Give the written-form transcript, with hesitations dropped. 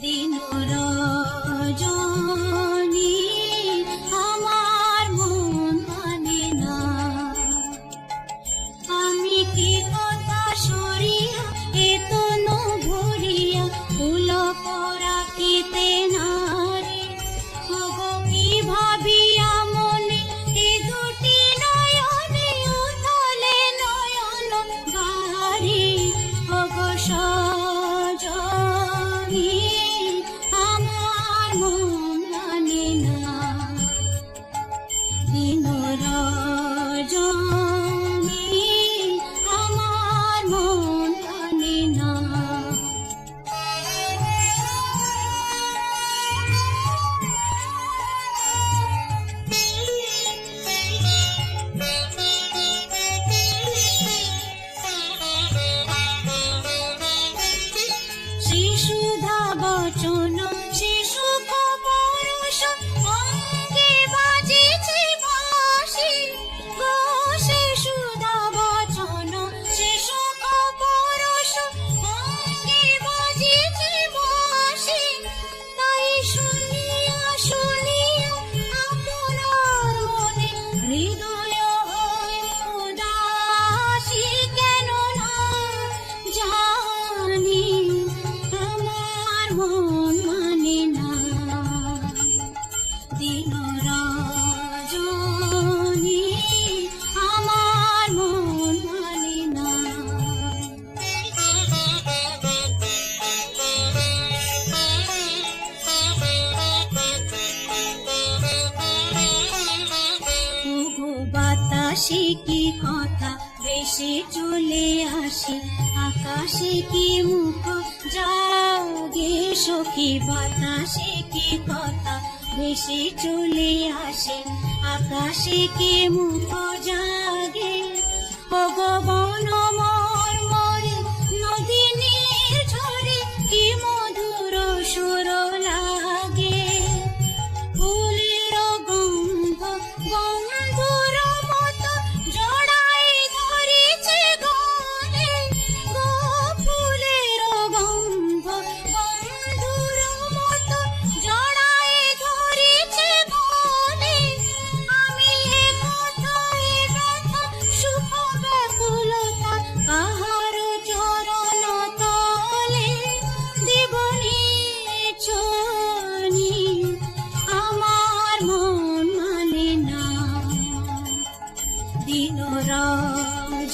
দিন রজনী আমার মন মানে না। আমি কি কথা সরিয়া এত ভরিয়া ফুল পরাকিতে নারে, ওগো কি ভাবিয়া মনে এ দুটি নয়নে উথলে নয়ন ভারি, ওগো সজনী আমার মন মানে না। দিন রজনী আমার মন মানে না। শিশুধা বচন শিশু পরশ অঙ্গে বাজিছে বাঁশি, গো শিশুধা বচন শিশু পরশ অঙ্গে বাজিছে বাঁশি। তাই শুনিয়া শুনিয়া আপনার মনে হৃদয় হয় উদাসী, কেন না জানি আমার মন মানে না। দিন রজনী আমার মন মানে না। ওগো বাতাসে কি কথা বেশি চলে আসে, আকাশে কি মুখ জাগে সখী। বাতাসে কি কথা বেশি চলে আসে, আকাশে কি মুখ জাগে। ওগো বন মর্মরে নদী নির্ঝরে কি মধুর সুর লাগে। ফুলের গন্ধ বন্ধুর মতো জড়াই ধরেছে গলে, গো ফুলের গন্ধ বন্ধুর মতো জড়াই ধরেছে গলে। আমি এ কথায় ব্যথা সুখ ব্যাকুলতা কাহার চরণ তলে দেবনি ছনি, আমার মন মানে না। দিন রজনী